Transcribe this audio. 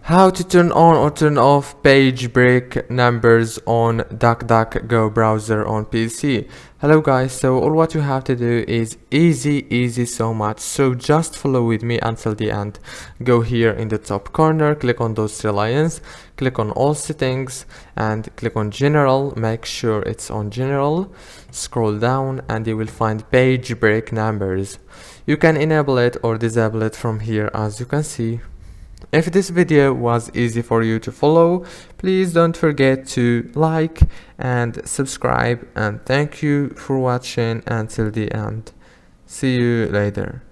How to turn on or turn off page break numbers on DuckDuckGo browser on PC. Hello guys, so all what you have to do is easy so much, so just follow with me until the end. Go here in the top corner, click on those three lines, click on all settings and click on general. Make sure it's on general, scroll down and you will find page break numbers. You can enable it or disable it from here, as you can see. If this video was easy for you to follow, please don't forget to like and subscribe, and thank you for watching until the end. See you later.